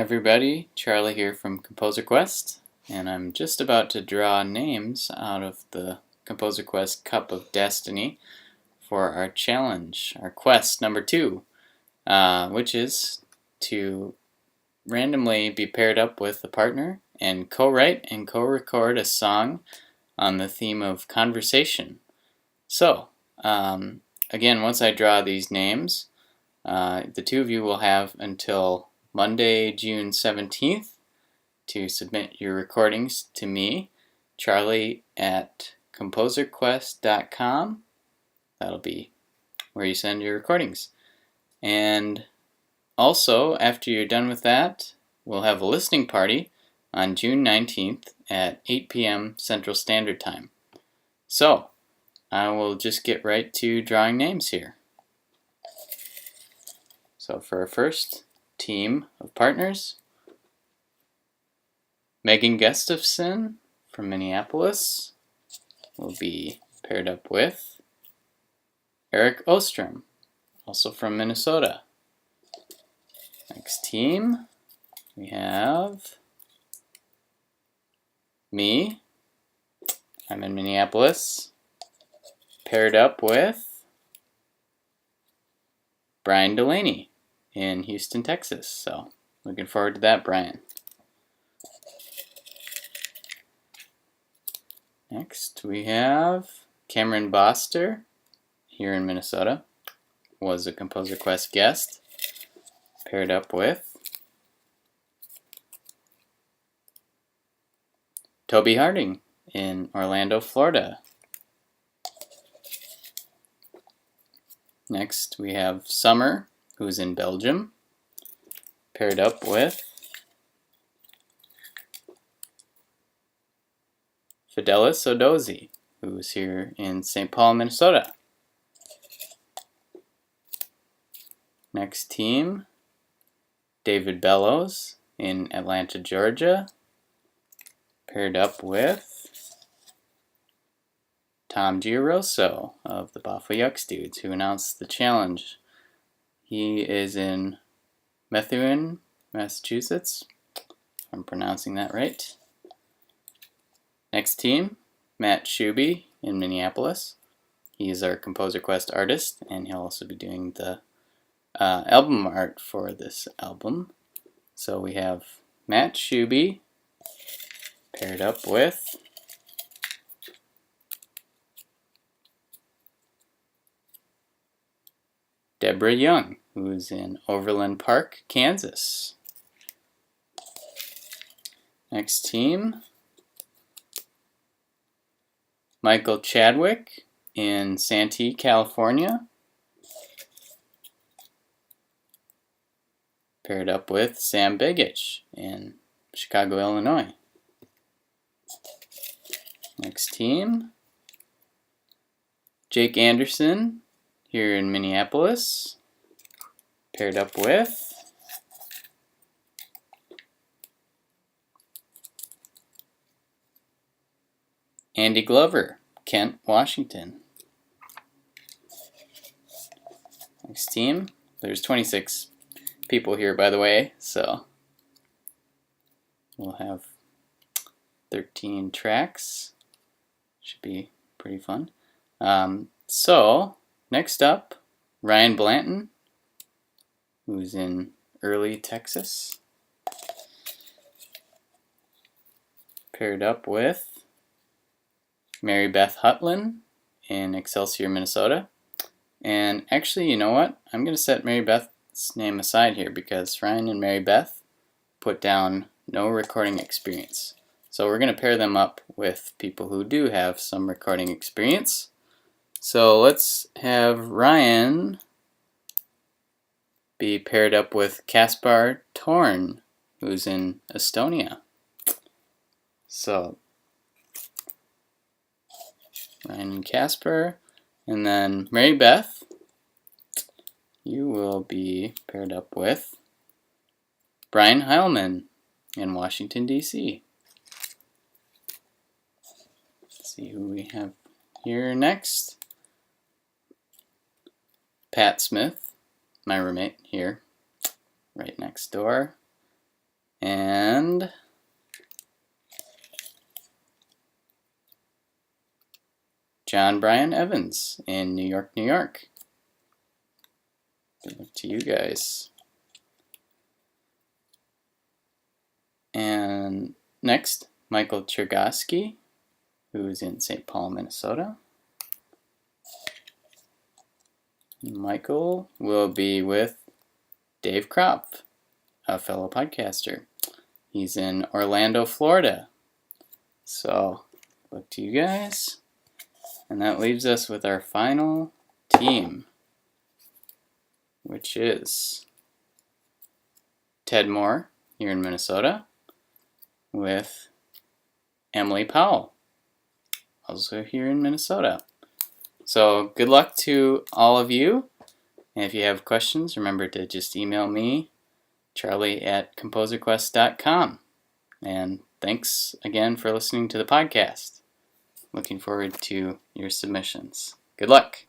everybody, Charlie here from Composer Quest, and I'm just about to draw names out of the Composer Quest Cup of Destiny for our challenge, our quest number 2, which is to randomly be paired up with a partner and co-write and co-record a song on the theme of conversation. So, again, once I draw these names, the two of you will have until Monday, June 17th to submit your recordings to me, Charlie at composerquest.com. That'll be where you send your recordings. And also, after you're done with that, we'll have a listening party on June 19th at 8 p.m. Central Standard Time. So, I will just get right to drawing names here. So for our first team of partners, Megan Gustafson from Minneapolis will be paired up with Eric Ostrom, also from Minnesota. Next team, we have me, I'm in Minneapolis, paired up with Brian Delaney in Houston, Texas. So looking forward to that, Brian. Next we have Cameron Boster here in Minnesota, was a Composer Quest guest, paired up with Toby Harding in Orlando, Florida. Next we have Summer, who's in Belgium, paired up with Fidelis Odozi, who's here in St. Paul, Minnesota. Next team, David Bellows in Atlanta, Georgia, paired up with Tom Giaroso of the Baffa Dudes, who announced the challenge. He is in Methuen, Massachusetts, if I'm pronouncing that right. Next team, Matt Shuby in Minneapolis. He is our Composer Quest artist, and he'll also be doing the album art for this album. So we have Matt Shuby paired up with Deborah Young, who's in Overland Park, Kansas. Next team, Michael Chadwick in Santee, California, paired up with Sam Begich in Chicago, Illinois. Next team, Jake Anderson here in Minneapolis, paired up with Andy Glover, Kent, Washington. Next team, there's 26 people here, by the way, so we'll have 13 tracks. Should be pretty fun. So, next up, Ryan Blanton, who's in Early, Texas, paired up with Mary Beth Hutlin in Excelsior, Minnesota. And actually, you know what? I'm going to set Mary Beth's name aside here because Ryan and Mary Beth put down no recording experience. So we're going to pair them up with people who do have some recording experience. So let's have Ryan be paired up with Kaspar Torn, who's in Estonia. So Ryan and Kaspar, and then Mary Beth, you will be paired up with Brian Heilman in Washington, D.C. Let's see who we have here next. Pat Smith, my roommate here, right next door, And John Brian Evans in New York, New York. Good luck to you guys. And next, Michael Chergosky, who's in St. Paul, Minnesota. Michael will be with Dave Kropf, a fellow podcaster. He's in Orlando, Florida. So, look to you guys. And that leaves us with our final team, which is Ted Moore here in Minnesota with Emily Powell, also here in Minnesota. So good luck to all of you. And if you have questions, remember to just email me, charlie@composerquest.com. And thanks again for listening to the podcast. Looking forward to your submissions. Good luck.